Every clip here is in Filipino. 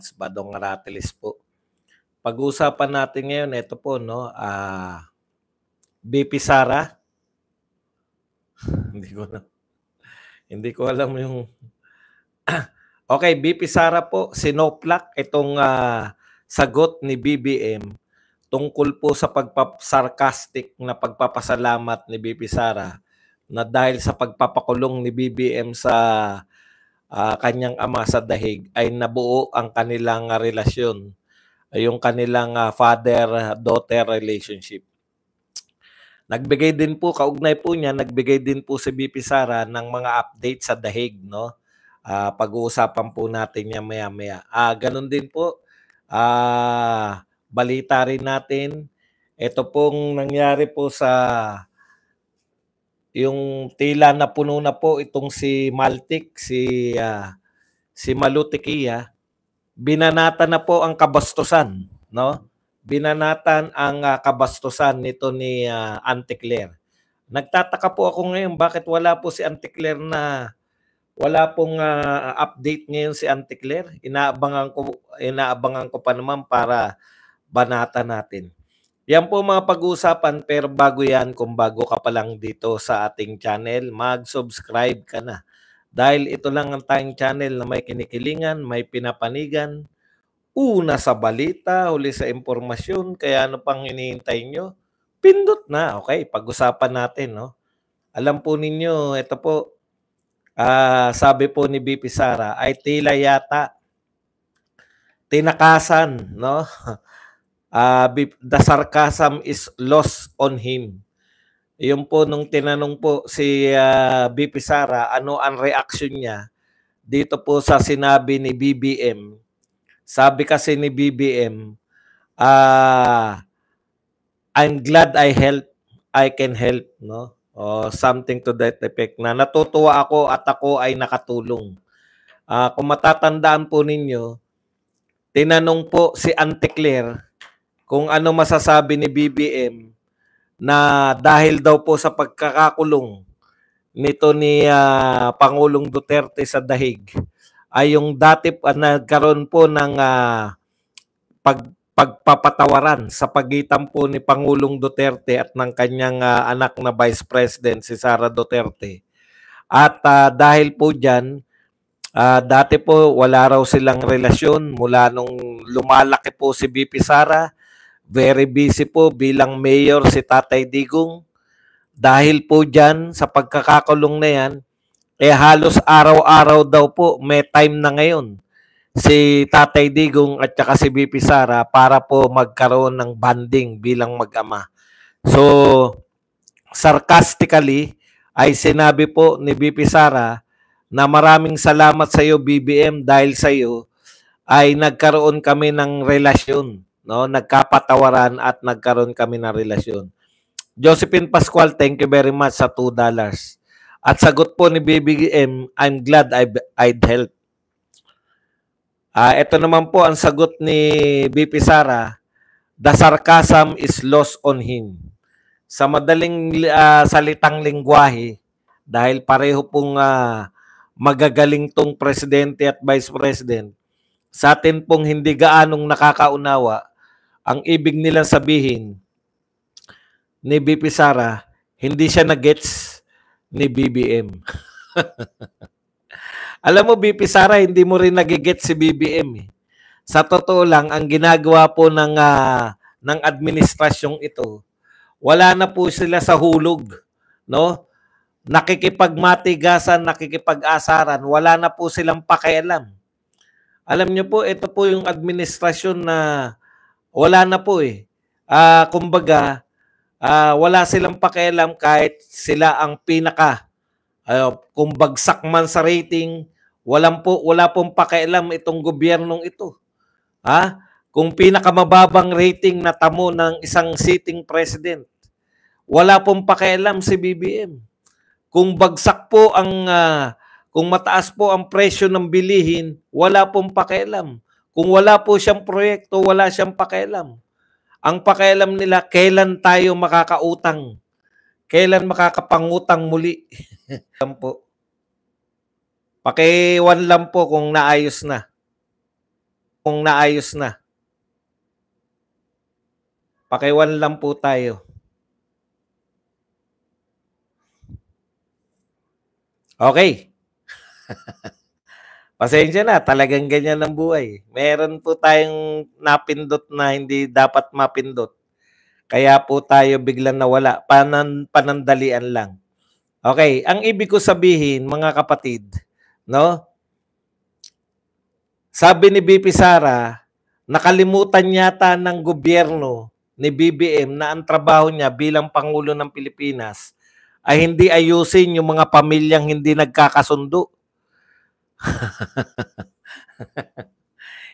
Mads Badong Aratilis po. Pag-uusapan natin ngayon, ito po, no, BP Sara. hindi ko alam yung okay, BP Sara po, sinoplak itong sagot ni BBM tungkol po sa sarcastic na pagpapasalamat ni BP Sara na dahil sa pagpapakulong ni BBM sa kanyang ama sa dahig ay nabuo ang kanilang relasyon, yung kanilang father-daughter relationship. Nagbigay din po, kaugnay po niya, nagbigay din po si BP Sara ng mga update sa dahig, no? Pag-uusapan po natin niya maya-maya. Ganun din po, balita rin natin, ito pong nangyari po sa yung tila na puno na po itong si Maltik, si Malutikia, binanatan na po ang kabastusan, no? Binanatan ang kabastusan nito ni Auntie Claire. Nagtataka po ako ngayon bakit wala po si Auntie Claire na wala pong update ngayon si Auntie Claire. Inaabangan ko pa naman para banatan natin. Yan po mga pag-uusapan, pero bago yan, kung bago ka pa lang dito sa ating channel, mag-subscribe ka na. Dahil ito lang ang tayong channel na may kinikilingan, may pinapanigan, una sa balita, huli sa impormasyon, kaya ano pang hinihintay nyo? Pindot na, okay? Pag-usapan natin, no? Alam po ninyo, ito po, sabi po ni BP Sara, ay tila yata tinakasan, no? The sarcasm is lost on him. Yung po nung tinanong po si BP Sara, ano ang reaction niya dito po sa sinabi ni BBM. Sabi kasi ni BBM, I'm glad I can help, no? O something to that effect, na natutuwa ako at ako ay nakatulong. Kung matatandaan po ninyo, tinanong po si Auntie Claire kung ano masasabi ni BBM na dahil daw po sa pagkakakulong nito ni Pangulong Duterte sa dahig ay yung dati nagkaroon po ng pagpapatawaran sa pagitan po ni Pangulong Duterte at ng kanyang anak na Vice President si Sara Duterte. At dahil po dyan, dati po wala raw silang relasyon mula nung lumalaki po si BP Sara. Very busy po bilang mayor si Tatay Digong. Dahil po dyan, sa pagkakakulong na yan, halos araw-araw daw po, may time na ngayon, si Tatay Digong at saka si BP Sara para po magkaroon ng bonding bilang mag-ama. So, sarcastically, ay sinabi po ni BP Sara na maraming salamat sa iyo BBM dahil sa iyo ay nagkaroon kami ng relasyon. No, nagkapatawaran at nagkaroon kami ng relasyon. Josephine Pascual, thank you very much sa $2. At sagot po ni BBM, I'm glad I'd help. Ito naman po ang sagot ni BP Sara, the sarcasm is lost on him. Sa madaling salitang lingwahe, dahil pareho pong magagaling tong presidente at vice president, sa atin pong hindi gaanong nakakaunawa, ang ibig nilang sabihin ni BP Sara, hindi siya na-gets ni BBM. Alam mo, BP Sara, hindi mo rin nag-gets si BBM. Sa totoo lang, ang ginagawa po ng administrasyong ito, wala na po sila sa hulog. No? Nakikipagmatigasan, nakikipag-asaran, wala na po silang pakialam. Alam niyo po, ito po yung administrasyon na wala na po kumbaga, wala silang pakialam kahit sila ang pinaka. Kung bagsak man sa rating, wala pong pakialam itong gobyernong ito. Kung pinakamababang rating na tamo ng isang sitting president, wala pong pakialam si BBM. Kung bagsak po kung mataas po ang presyo ng bilihin, wala pong pakialam. Kung wala po siyang proyekto, wala siyang pakialam. Ang pakialam nila, kailan tayo makakautang? Kailan makakapangutang muli? Paki-1 lang po kung naayos na. kung naayos na. Pakiwan lang po tayo. Okay. Pasensya na, talagang ganyan ang buhay. Meron po tayong napindot na hindi dapat mapindot. Kaya po tayo biglang nawala. Panandalian lang. Okay, ang ibig ko sabihin, mga kapatid, no? Sabi ni BP Sara, nakalimutan yata ng gobyerno ni BBM na ang trabaho niya bilang Pangulo ng Pilipinas ay hindi ayusin yung mga pamilyang hindi nagkakasundo.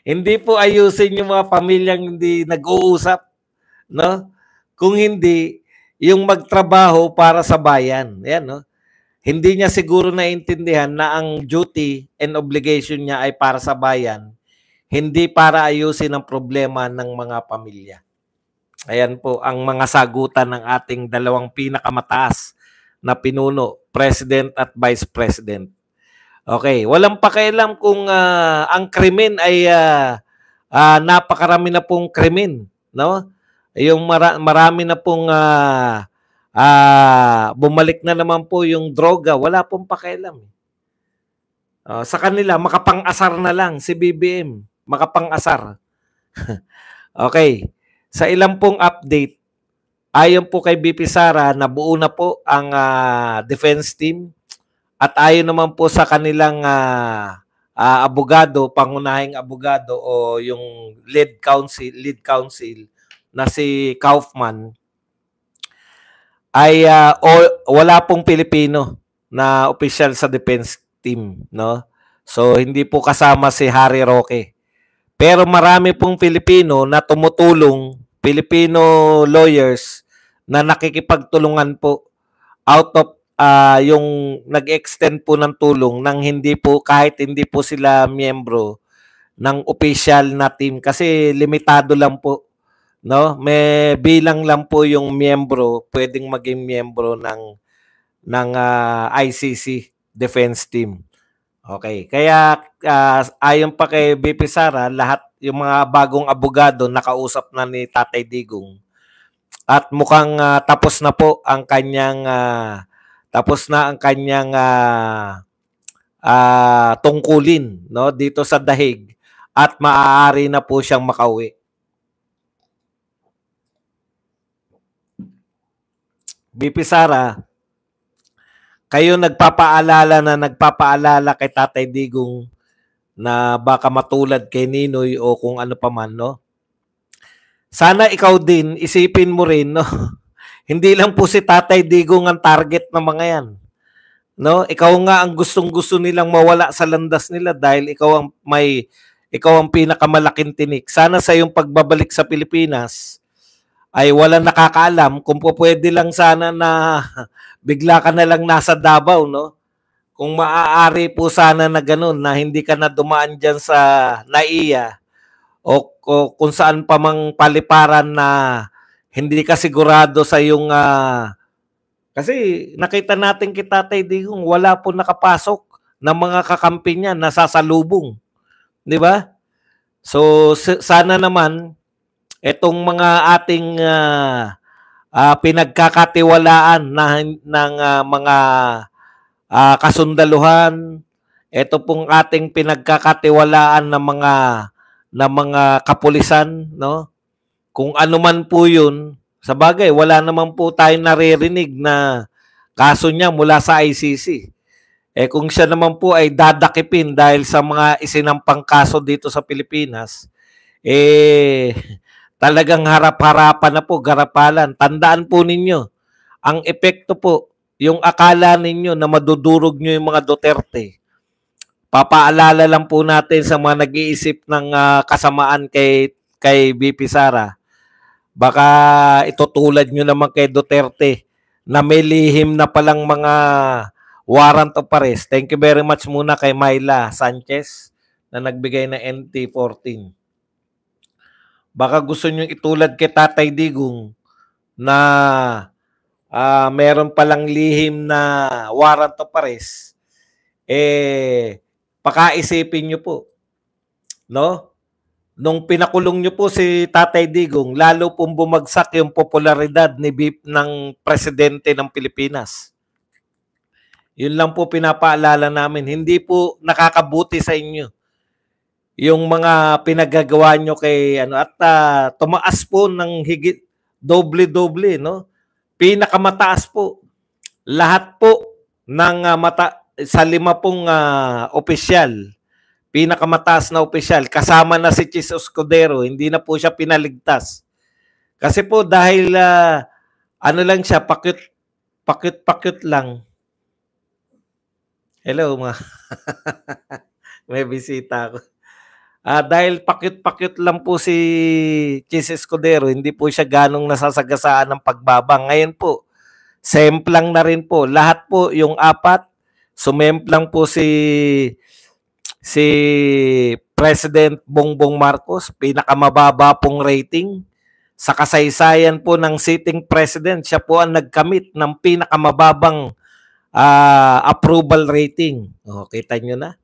Hindi po ayusin yung mga pamilyang hindi nag-uusap, no? Kung hindi, yung magtrabaho para sa bayan. Yan, no? Hindi niya siguro naintindihan na ang duty and obligation niya ay para sa bayan, hindi para ayusin ang problema ng mga pamilya. Ayan po ang mga sagutan ng ating dalawang pinakamataas na pinuno, President at Vice President. Okay, walang pakialam kung ang krimen ay napakarami na pong krimen, no? Yung marami na pong bumalik na naman po yung droga, wala pong pakialam. Sa kanila, makapang-asar na lang si BBM. Makapang-asar. Okay. Sa ilang pong update, ayon po kay BP Sara, nabuo na po ang defense team at ayon naman po sa kanilang abogado, pangunahing abogado o yung lead counsel na si Kaufman, ay wala pong Pilipino na opisyal sa defense team, no? So hindi po kasama si Harry Roque. Pero marami pong Pilipino na tumutulong, Filipino lawyers na nakikipagtulungan po out of yung nag-extend po ng tulong nang hindi po kahit hindi po sila miyembro ng official na team kasi limitado lang po, no? May bilang lang po yung miyembro, pwedeng maging miyembro ng ICC defense team. Okay, kaya ayon pa kay BP Sara, lahat yung mga bagong abogado nakausap na ni Tatay Digong at mukhang tapos na po ang kanyang tungkulin, no, dito sa dahig at maaari na po siyang makauwi. BP Sara, kayo nagpapaalala kay Tatay Digong na baka matulad kay Ninoy o kung ano pa man, no? Sana ikaw din, isipin mo rin, no? Hindi lang po si Tatay Digong ang target ng mga yan. No? Ikaw nga ang gustong-gusto nilang mawala sa landas nila dahil ikaw ang pinakamalaking tinik. Sana sa iyong pagbabalik sa Pilipinas ay walang nakakaalam kung pwede lang sana na bigla ka na lang nasa Davao, no? Kung maaari po sana na ganun, na hindi ka na dumaan dyan sa NAIA o kung saan pa mang paliparan na hindi ka sigurado sa iyong kasi nakita natin kay Tatay Digong, wala po nakapasok ng mga kakampi niya, nasasalubong. Di ba? So sana naman itong mga ating pinagkakatiwalaan ng mga kasundaluhan, ito pong ating pinagkakatiwalaan ng mga kapulisan, no? Kung ano man po 'yun, sa bagay wala naman po tayong naririnig na kaso niya mula sa ICC. Kung siya naman po ay dadakipin dahil sa mga isinampang kaso dito sa Pilipinas, talagang harap-harapan na po, garapalan. Tandaan po ninyo, ang epekto po, yung akala ninyo na madudurog nyo yung mga Duterte, papaalala lang po natin sa mga nag-iisip ng kasamaan kay BP Sara, baka itutulad nyo naman kay Duterte na may lihim na palang mga warrant of arrest. Thank you very much muna kay Myla Sanchez na nagbigay ng NT14. Baka gusto nyo itulad kay Tatay Digong na meron palang lihim na warrant of arrest, pakaisipin nyo po, no? nung pinakulong niyo po si Tatay Digong, lalo pong bumagsak yung popularidad ni BIP ng presidente ng Pilipinas. Yun lang po pinapaalala namin. Hindi po nakakabuti sa inyo yung mga pinagagawa nyo kay ano at tumaas po ng higit doble-doble, no? Pinakamataas po. Lahat po ng sa 5 opisyal, pinakamataas na opisyal, kasama na si Chis Escudero, hindi na po siya pinaligtas. Kasi po dahil ano lang siya, pakit lang. Hello, may bisita ako. Dahil pakit lang po si Chis Escudero, hindi po siya ganong nasasagasaan ng pagbabang. Ngayon po, semplang na rin po. Lahat po, yung 4, sumemplang po si President Bongbong Marcos, pinakamababa pong rating. Sa kasaysayan po ng sitting president, siya po ang nagkamit ng pinakamababang approval rating. Kita nyo na.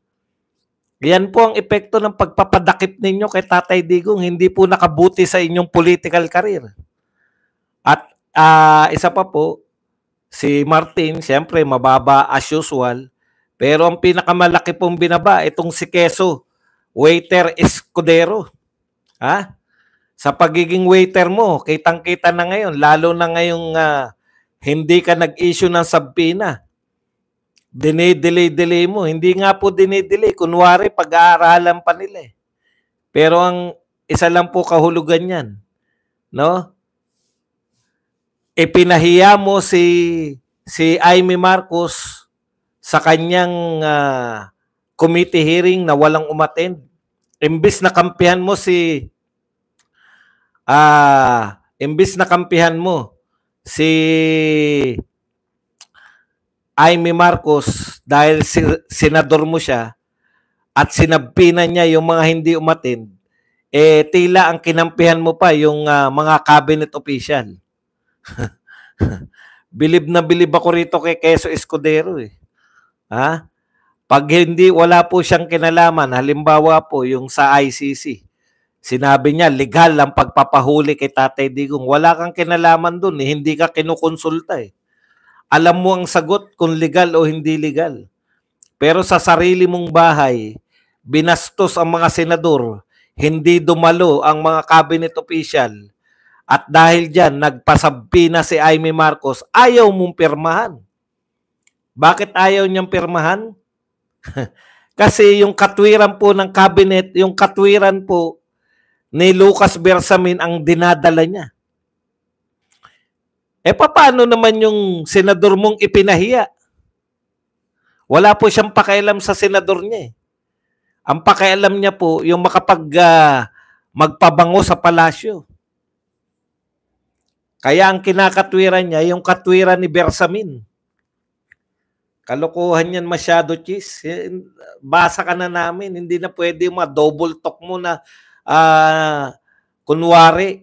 Yan po ang epekto ng pagpapadakip ninyo kay Tatay Digong. Hindi po nakabuti sa inyong political career. At isa pa po, si Martin, siyempre mababa as usual. Pero ang pinakamalaki pong binaba, itong si Quezon, waiter Escudero. Sa pagiging waiter mo, kitang-kita na ngayon, lalo na ngayong hindi ka nag-issue ng subpoena. Delay mo. Hindi nga po delay. Kunwari, pag-aaralan pa nila. Pero ang isa lang po kahulugan yan, no? Ipinahiya mo si Amy Marcos sa kanyang committee hearing na walang umattend. Imbis na kampihan mo si Amy Marcos dahil senador mo siya at sinabpinan niya yung mga hindi umattend, tila ang kinampihan mo pa yung mga cabinet official. Bilib na bilib ako rito kay Quezon Escudero. Pag hindi, wala po siyang kinalaman, halimbawa po yung sa ICC, sinabi niya legal ang pagpapahuli kay Tatay Digong. Wala kang kinalaman dun, hindi ka kinukonsulta. Alam mo ang sagot kung legal o hindi legal. Pero sa sarili mong bahay, binastos ang mga senador, hindi dumalo ang mga cabinet official, at dahil dyan, nagpasabpi na si Amy Marcos, ayaw mong pirmahan. Bakit ayaw niyang pirmahan? Kasi yung katwiran po ng cabinet, yung katwiran po ni Lucas Bersamin ang dinadala niya. Paano naman yung senador mong ipinahiya? Wala po siyang pakialam sa senador niya. Ang pakialam niya po yung magpabango sa palasyo. Kaya ang kinakatwiran niya, yung katwiran ni Bersamin. Kalokohan yan masyado, Chis. Basa ka na namin. Hindi na pwede double talk mo na kunwari.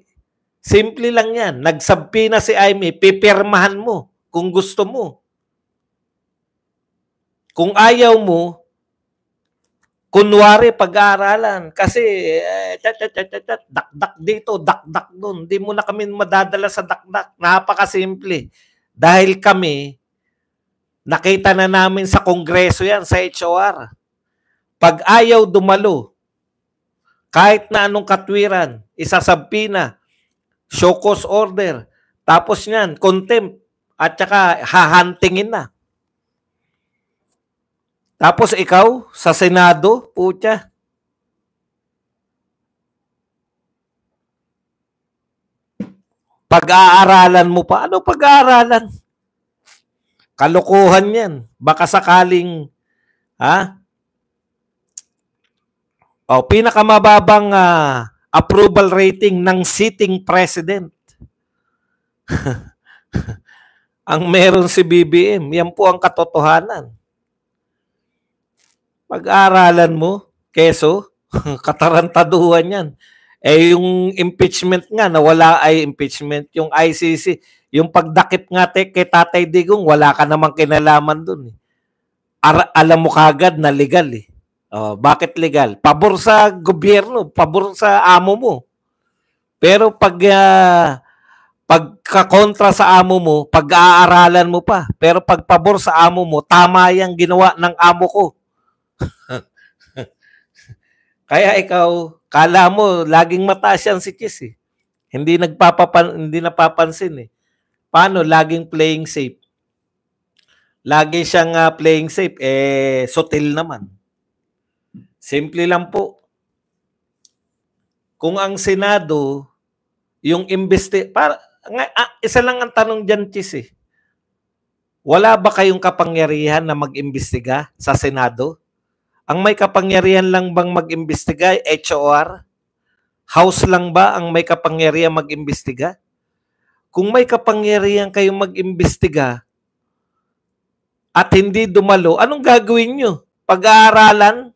Simple lang yan. Nagsabpi na si Amy, pipirmahan mo kung gusto mo. Kung ayaw mo, kunwari pag-aaralan. Kasi dakdak dito, dakdak doon. Hindi mo na kami madadala sa dakdak. Napakasimple. Dahil kami, nakita na namin sa Kongreso yan, sa HOR. Pag ayaw dumalo, kahit na anong katwiran, isasabpi na, show cause order. Tapos niyan, contempt. At saka hahantingin na. Tapos ikaw, sa Senado, putya. Pag-aaralan mo pa. Ano pag-aaralan? Kalokohan yan. Baka sakaling, pinakamababang approval rating ng sitting president. Ang meron si BBM, yan po ang katotohanan. Pag-aaralan mo, keso, katarantaduhan yan. Yung impeachment nga, nawala ay impeachment. Yung ICC, yung pagdakip nga kay Tatay Digong, wala ka namang kinalaman dun. Alam mo kagad na legal. Oh, bakit legal? Pabor sa gobyerno, pabor sa amo mo. Pero pagkakontra sa amo mo, pag-aaralan mo pa. Pero pag pabor sa amo mo, tama yung ginawa ng amo ko. Kaya ikaw, kala mo, laging mataas yan si Chis eh. Hindi napapansin eh. Paano? Laging playing safe. Lagi siyang playing safe, sutil naman. Simple lang po. Kung ang Senado, yung isa lang ang tanong dyan, Chis eh. Wala ba kayong kapangyarihan na mag-imbestiga sa Senado? Ang may kapangyarihan lang bang mag-imbestiga, HOR? House lang ba ang may kapangyarihan mag-imbestiga? Kung may kapangyarihan kayong mag-imbestiga at hindi dumalo, anong gagawin nyo? Pag-aaralan?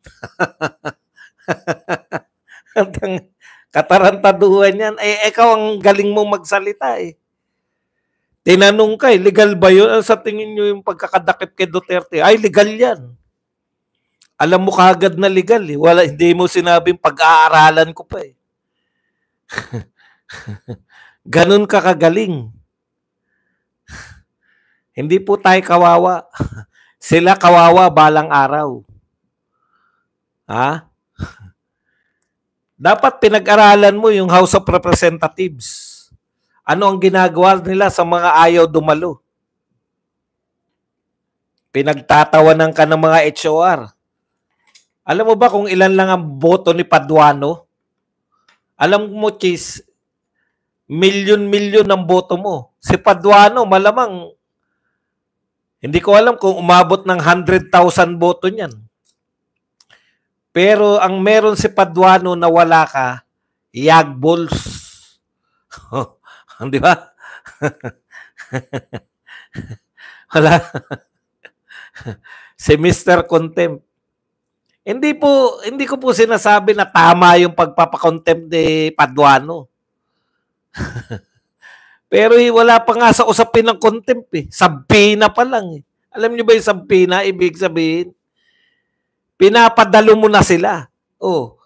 Katarantaduhan yan. Ikaw ang galing mo magsalita eh. Tinanong ka eh, legal ba yun? Sa tingin nyo yung pagkakadakip kay Duterte? Ay, legal yan. Alam mo kagad na legal eh. Hindi mo sinabing pag-aaralan ko pa eh. Ganun ka kagaling. Hindi po tayo kawawa. Sila kawawa balang araw. Ha? Dapat pinag-aralan mo yung House of Representatives. Ano ang ginagawa nila sa mga ayaw dumalo? Pinagtatawanan ka ng mga HOR. Alam mo ba kung ilan lang ang boto ni Paduano? Alam mo, Chis, milyon-milyon ang boto mo. Si Paduano, malamang, hindi ko alam kung umabot ng 100,000 boto niyan. Pero ang meron si Paduano na wala ka, Yagbols. Di ba? Wala. Si Mr. Contempt. Hindi ko po sinasabi na tama yung pagpapakontempt ni Paduano. Pero wala pa nga sa usapin ng contempt eh. Sabpina pa lang eh. Alam niyo ba yung sabpina? Ibig sabihin, pinapadalo mo na sila. Oh,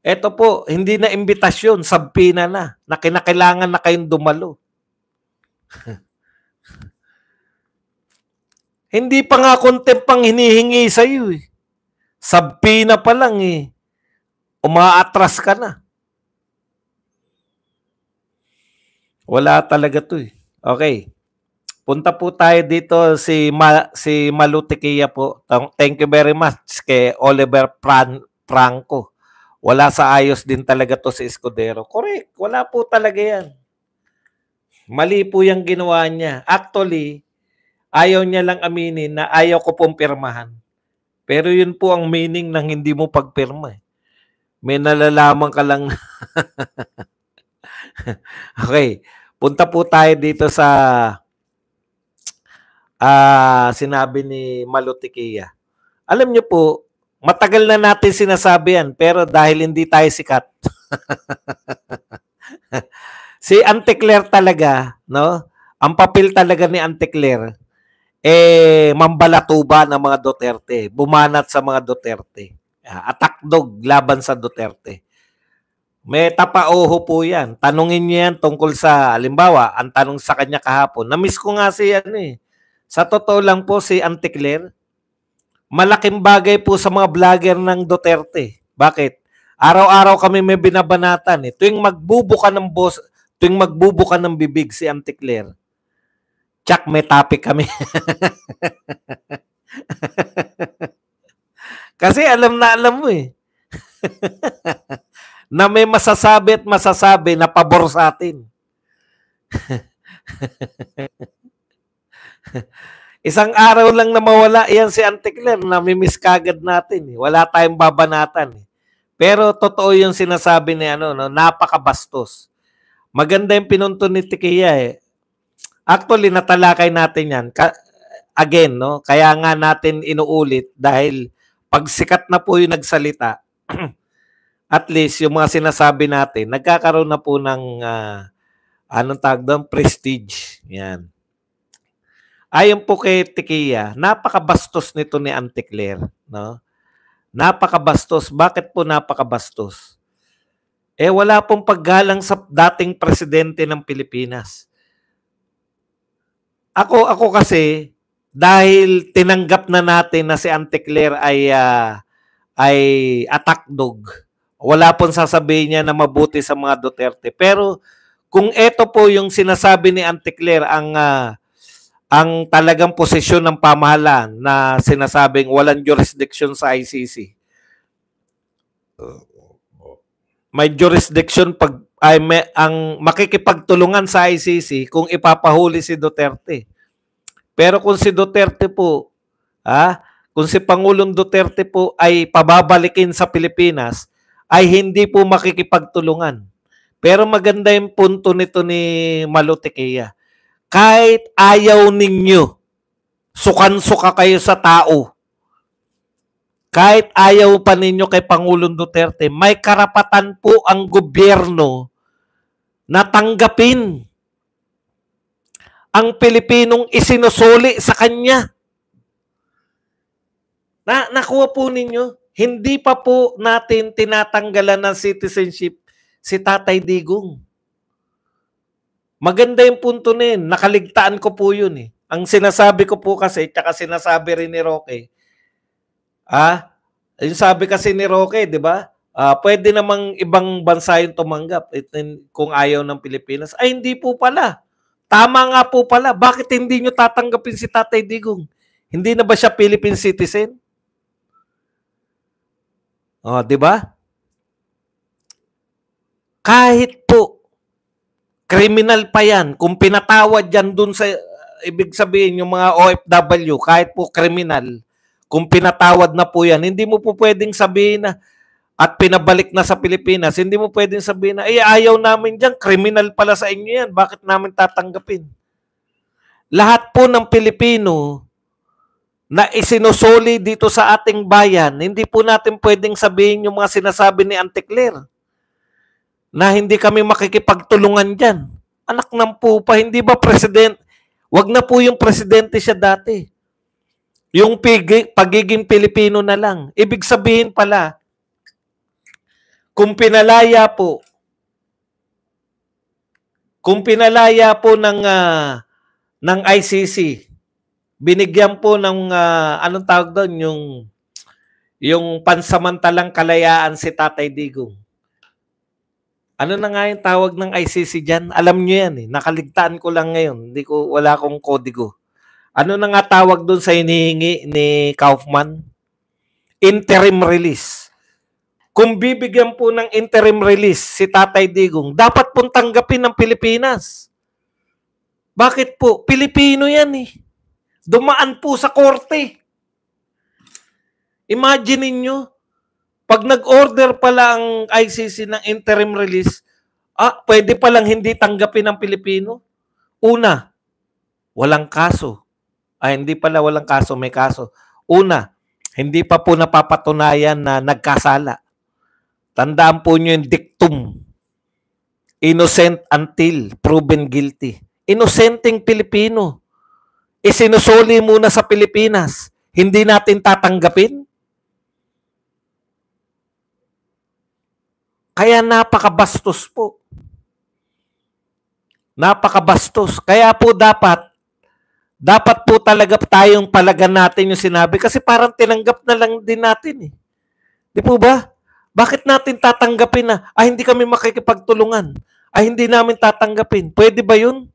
eto po, hindi na imbitasyon, sabpina na kinakailangan na kayong dumalo. Hindi pa nga contempt pang hinihingi sa iyo eh. Sabpina pa lang eh. Umaatras ka na. Wala talaga to eh. Okay. Punta po tayo dito si Malutikia po. Thank you very much kay Oliver Franco. Wala sa ayos din talaga to si Escudero. Correct. Wala po talaga yan. Mali po yung ginawa niya. Actually, ayaw niya lang aminin na ayaw ko pong pirmahan. Pero yun po ang meaning ng hindi mo pagpirma. May nalalaman ka lang. Okay. Punta po tayo dito sa sinabi ni Malutikia. Alam niyo po, matagal na natin sinasabi yan, pero dahil hindi tayo sikat. Si Auntie Claire talaga, no? Ang papel talaga ni Auntie Claire, mambalatuba ng mga Duterte, bumanat sa mga Duterte. Attack dog laban sa Duterte. May tapaoho po yan. Tanungin niyo yan tungkol sa, halimbawa, ang tanong sa kanya kahapon. Na-miss ko nga si Sa totoo lang po si Auntie Claire, malaking bagay po sa mga vlogger ng Duterte. Bakit? Araw-araw kami may binabanatan. Tuwing magbubuka ng bibig si Auntie Claire, tsak, may topic kami. Kasi alam mo eh. Na may masasabi na pabor sa atin. Isang araw lang na mawala yan si Auntie Claire, namimiss kagad natin. Wala tayong babanatan. Pero totoo yung sinasabi ni napakabastos. Maganda yung pinunto ni Tikia eh. Actually, natalakay natin yan. Again, no? Kaya nga natin inuulit dahil pag sikat na po yung nagsalita, at least yung mga sinasabi natin, nagkakaroon na po ng prestige. Yan. Ayon po kay Tikia, napakabastos nito ni Auntie Claire, no? Napakabastos. Bakit po napakabastos? Wala pong paggalang sa dating presidente ng Pilipinas. Ako kasi, dahil tinanggap na natin na si Auntie Claire ay attack dog, wala pong sasabihin niya na mabuti sa mga Duterte. Pero kung ito po yung sinasabi ni Auntie Claire ang talagang posisyon ng pamahalaan na sinasabing walang jurisdiction sa ICC. May jurisdiction ang makikipagtulungan sa ICC kung ipapahuli si Duterte. Pero kung si Duterte po, kung si Pangulong Duterte po ay pababalikin sa Pilipinas, ay hindi po makikipagtulungan. Pero maganda yung punto nito ni Malutikea. Kahit ayaw ninyo, sukan-suka kayo sa tao, kahit ayaw pa ninyo kay Pangulong Duterte, may karapatan po ang gobyerno na tanggapin ang Pilipinong isinusuli sa kanya. Nakuha po ninyo, hindi pa po natin tinatanggalan ng citizenship si Tatay Digong. Maganda yung punto na yun. Nakaligtaan ko po yun eh. Ang sinasabi ko po kasi, tsaka sinasabi rin ni Roque, yung sabi kasi ni Roque, di ba? Pwede namang ibang bansa yung tumanggap kung ayaw ng Pilipinas. Ay, hindi po pala. Tama nga po pala. Bakit hindi nyo tatanggapin si Tatay Digong? Hindi na ba siya Philippine citizen? Di ba? Kahit po, criminal pa yan. Kung pinatawad yan dun sa, ibig sabihin, yung mga OFW, kahit po criminal, kung pinatawad na po yan, hindi mo po pwedeng sabihin na at pinabalik na sa Pilipinas, hindi mo pwedeng sabihin na, ayaw namin dyan, criminal pala sa inyo yan, bakit namin tatanggapin? Lahat po ng Pilipino na isinusuli dito sa ating bayan, hindi po natin pwedeng sabihin yung mga sinasabi ni Auntie Claire na hindi kami makikipagtulungan dyan. Anak ng pupa, hindi ba president? Wag na po yung presidente siya dati. Yung pagiging Pilipino na lang. Ibig sabihin pala, kung pinalaya po ng ICC, binigyan po ng anong tawag doon, yung pansamantalang kalayaan si Tatay Digong. Ano na nga yung tawag ng ICC dyan? Alam nyo yan eh. Nakaligtaan ko lang ngayon. Wala akong kodigo. Ano na nga tawag doon sa hinihingi ni Kaufman? Interim release. Kung bibigyan po ng interim release si Tatay Digong, dapat pong tanggapin ng Pilipinas. Bakit po? Pilipino yan eh. Dumaan po sa korte. Imagine niyo, pag nag-order pala ang ICC ng interim release, pwede palang hindi tanggapin ng Pilipino. Una, walang kaso. Hindi pala walang kaso, may kaso. Una, hindi pa po napapatunayan na nagkasala. Tandaan po nyo yung dictum. Innocent until proven guilty. Innocenteng Pilipino. Isinusuli muna sa Pilipinas. Hindi natin tatanggapin? Kaya napakabastos po. Napakabastos. Kaya po dapat po talaga tayong palagan natin yung sinabi kasi parang tinanggap na lang din natin eh. Di po ba? Bakit natin tatanggapin na, hindi kami makikipagtulungan? Hindi namin tatanggapin. Pwede ba yun?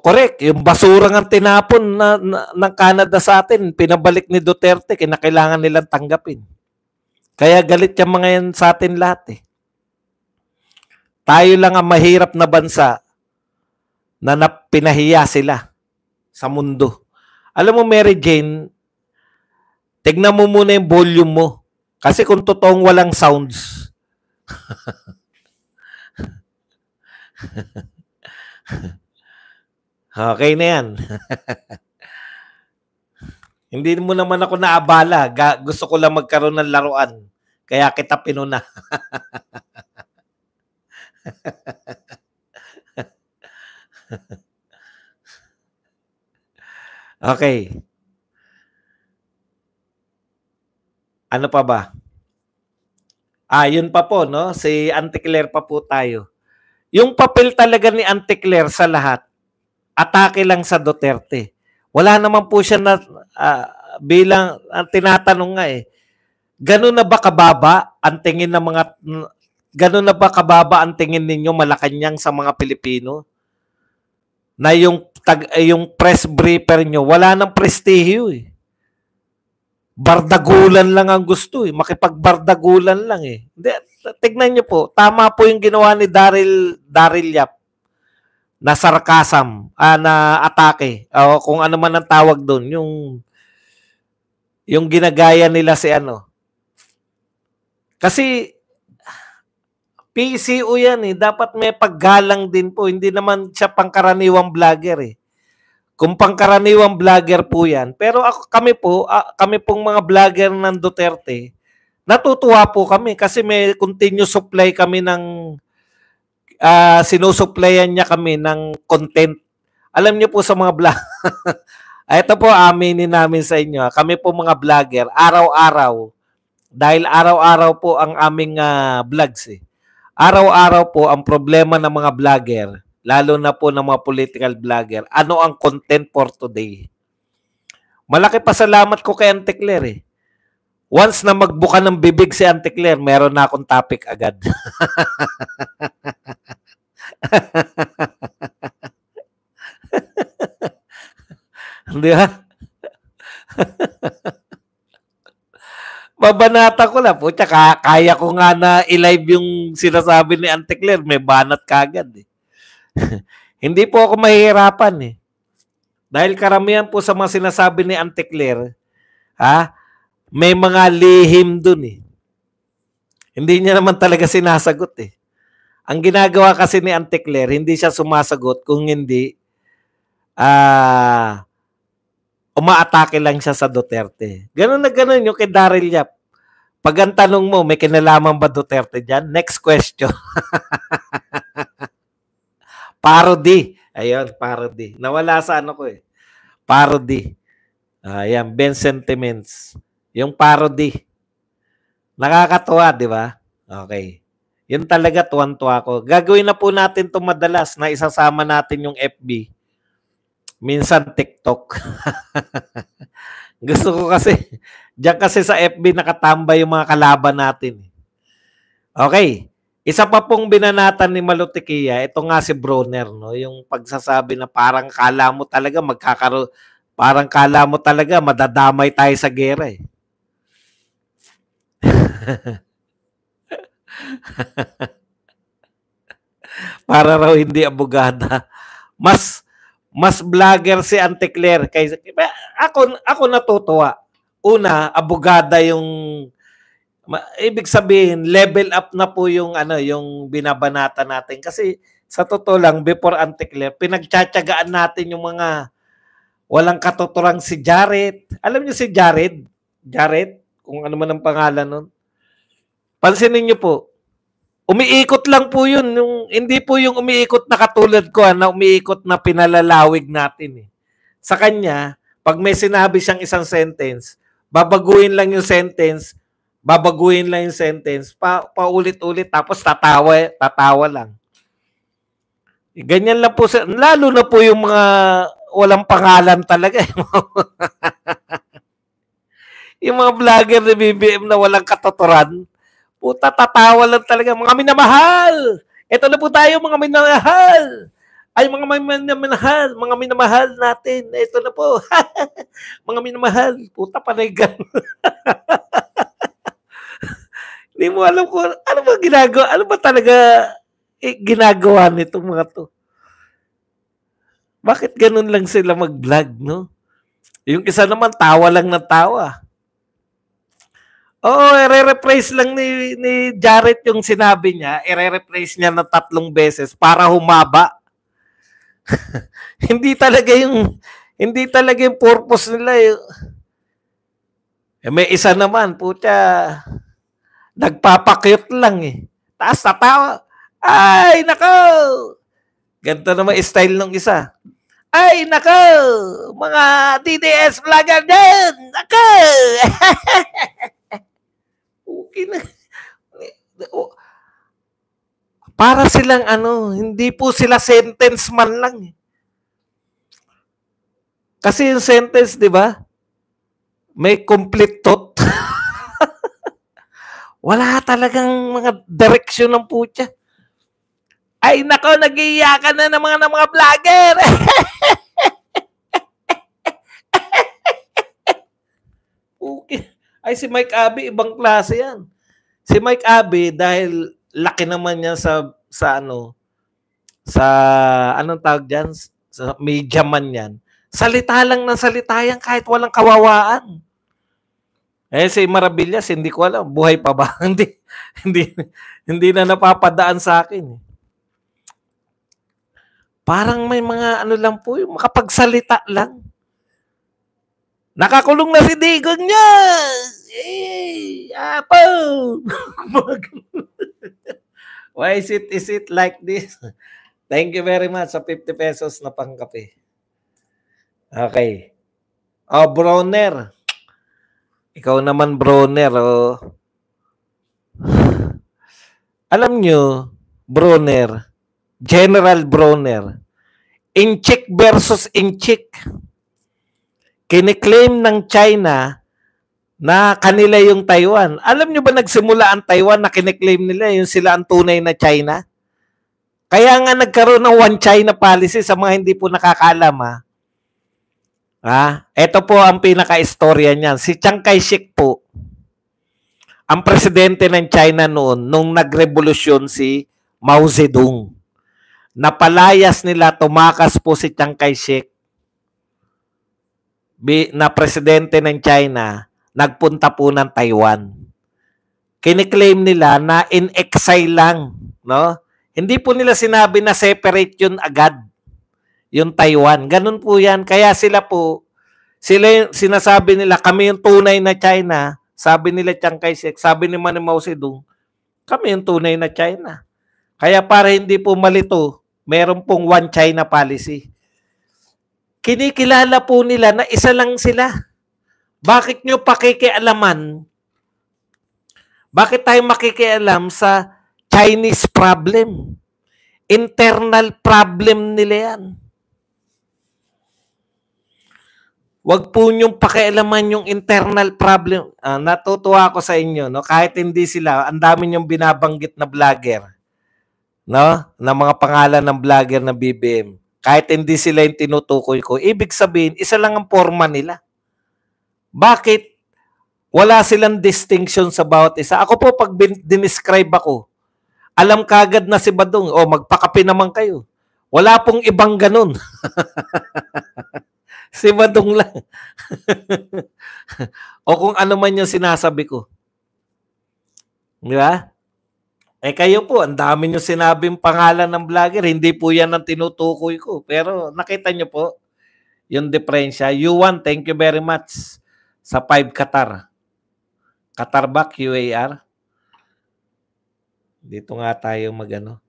Correct, yung basurang ang tinapon ng Canada sa atin, pinabalik ni Duterte, kinakailangan nilang tanggapin. Kaya galit yung mga yan sa atin lahat eh. Tayo lang ang mahirap na bansa na pinahiya sila sa mundo. Alam mo, Mary Jane, tignan mo muna yung volume mo. Kasi kung totoong walang sounds, okay na yan. Hindi mo naman ako naabala. Gusto ko lang magkaroon ng laruan. Kaya kita pinuna. Okay. Ano pa ba? Yun pa po, no? Si Auntie Claire pa po tayo. Yung papel talaga ni Auntie Claire sa lahat, atake lang sa Duterte. Wala naman po siya na bilang ang tinatanong nga eh. Ganun na ba kababa ang tingin ng mga ganun na ba kababa ang tingin ninyo Malacanang sa mga Pilipino? Na yung press briefer nyo, wala nang prestihyo eh. Bardagulan lang ang gusto eh. Makipagbardagulan lang eh. Tignan nyo po, tama po yung ginawa ni Daryl Yap na sarcasm, na atake. O kung ano man ang tawag doon, yung ginagaya nila si ano. Kasi PCO yan eh. Dapat may paggalang din po. Hindi naman siya pangkaraniwang vlogger eh. Kung pangkaraniwang vlogger po yan. Pero kami pong mga vlogger ng Duterte, natutuwa po kami kasi may continuous supply kami ng sinusupplyan niya kami ng content. Alam niyo po sa mga vlog. Ito po aminin namin sa inyo. Kami po mga vlogger, araw-araw, dahil araw-araw po ang aming vlogs eh. Araw-araw po ang problema ng mga vlogger, lalo na po ng mga political vlogger, ano ang content for today. Malaki pasalamat ko kay Auntie Claire eh. Once na magbuka ng bibig si Auntie Claire, meron na akong topic agad. Di ba? Babanata ko lang po. Tsaka kaya ko nga na i-live yung sinasabi ni Auntie Claire. May banat kagad eh. Hindi po ako mahihirapan eh. Dahil karamihan po sa mga sinasabi ni Auntie Claire, may mga lihim dun eh. Hindi niya naman talaga sinasagot eh. Ang ginagawa kasi ni Auntie Claire, hindi siya sumasagot kung hindi umaatake lang siya sa Duterte. Ganun na ganun yung kay Daryl Yap. Pag ang tanong mo, may kinalaman ba Duterte dyan? Next question. Parody. Ayun, parody. Nawala sa ano ko eh. Parody. Ayan, Ben Sentiments. Yung parody. Nakakatuwa, di ba? Okay. Yun talaga, tuwan-tuwa ko. Gagawin na po natin ito madalas na isasama natin yung FB. Minsan TikTok. Gusto ko kasi, diyan kasi sa FB nakatambay yung mga kalaban natin. Okay. Isa pa pong binanatan ni Malutikia, ito nga si Bronner, no? Yung pagsasabi na parang kala mo talaga madadamay tayo sa gera eh. Para raw hindi abogada. Mas vlogger si Auntie Claire kaysa ako natutuwa. Una, abogada yung ibig sabihin level up na po yung yung binabanata natin kasi sa totoo lang before Auntie Claire pinagtsatsagaan natin yung mga walang katuturang si Jared. Alam niyo si Jared? Jared, kung ano man ang pangalan nun. Pansinin niyo po, umiikot lang po yun. Hindi po yung umiikot na katulad ko na umiikot na pinalalawig natin. Sa kanya, pag may sinabi siyang isang sentence, babaguhin lang yung sentence, paulit-ulit, tapos tatawa lang. Ganyan lang po. Lalo na po yung mga walang pangalan talaga. Yung mga vlogger ni BBM na walang katuturan, puta, tatawa lang talaga. Mga minamahal! Ito na po tayo, mga minamahal! Ay, mga minamahal natin. Ito na po. Mga minamahal. Puta, panigan. Hindi mo alam kung ano ba ginagawa. Ano ba talaga ginagawa nitong mga to? Bakit ganun lang sila mag-vlog, no? Yung isa naman, tawa lang ng tawa. Oo, i-rephrase lang ni Jared yung sinabi niya. I-rephrase niya ng 3 beses para humaba. Hindi talaga yung purpose nila. May isa naman, puta, nagpapakyut lang eh. Taas tatawa. Ay, nako! Ganito naman style ng isa. Ay, nako! Mga DDS vlogger din! Nako! Okay na. Para silang ano, hindi po sila sentence man lang. Kasi yung sentence, di ba? May complete thought. Wala talagang mga direksyon ng putya. Ay, nako, nag-iiyakan na ng mga vlogger. Okay. Ay, si Mike Abe, ibang klase yan. Si Mike Abe, dahil laki naman niya sa anong tawag dyan? Sa media man yan. Salita lang ng salita yan kahit walang kawawaan. Eh, si Maravillas, hindi ko alam. Buhay pa ba? hindi na napapadaan sa akin. Parang may mga ano lang po, yung makapagsalita lang. Nakakulong na si Digong niya! Apo! Why is it like this? Thank you very much sa 50 pesos na pangkape. Okay. Oh, Bronner. Ikaw naman, Bronner. Oh. Alam nyo, Bronner, General Bronner, Inchik versus Inchik. Kiniklaim ng China na kanila yung Taiwan. Alam nyo ba nagsimula ang Taiwan na kiniklaim nila yung sila ang tunay na China? Kaya nga nagkaroon ng one China policy sa mga hindi po nakakaalam. Ito po ang pinaka-istorya niyan. Si Chiang Kai-shek po, ang presidente ng China noon, nung nagrevolusyon si Mao Zedong. Napalayas nila, tumakas po si Chiang Kai-shek na presidente ng China, nagpunta po ng Taiwan. Kiniklaim nila na in exile lang, no? Hindi po nila sinabi na separate yun agad, yung Taiwan. Ganun po yan. Kaya sila sinasabi nila, kami yung tunay na China. Sabi nila Chiang Kai-shek, sabi ni Mao Zedong, kami yung tunay na China. Kaya para hindi po malito, meron pong one China policy. Kinikilala po nila na isa lang sila. Bakit nyo pakikialaman? Bakit tayo makikialam sa Chinese problem? Internal problem nila yan. Huwag po nyong pakialaman yung internal problem. Natutuwa ako sa inyo, no? Kahit hindi sila, ang dami nyong binabanggit na vlogger, no? Na mga pangalan ng vlogger na BBM. Kahit hindi sila yung tinutukoy ko, ibig sabihin, isa lang ang forma nila. Bakit? Wala silang distinction sa bawat isa. Ako po, pag dinescribe ako, alam kagad na si Badong, magpakape naman kayo. Wala pong ibang ganun. Si Badong lang. O kung ano man yung sinasabi ko. Di ba? Kayo po, ang dami nyo sinabing pangalan ng vlogger. Hindi po yan ang tinutukoy ko. Pero nakita nyo po yung diferensya. Yuan, thank you very much sa 5 Qatar. Qatar ba? QAR? Dito nga tayo magano.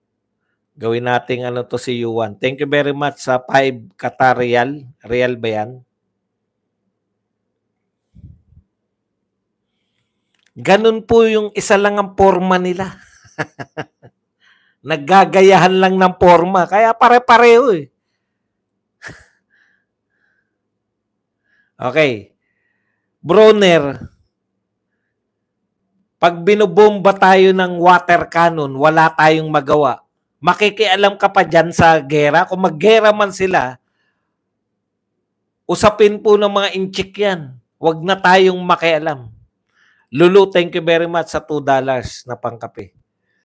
Gawin natin to si Yuan. Thank you very much sa 5 Qatar Real. Real ba yan? Ganun po yung isa lang ang forma nila. Naggagayahan lang ng forma. Kaya pare-pareho eh. Okay. Bronner, pag binubomba tayo ng water cannon, wala tayong magawa. Makikialam ka pa dyan sa gera. Kung maggera man sila, usapin po ng mga inchik yan. Huwag na tayong makialam. Lulu, thank you very much sa $2 na pangkape.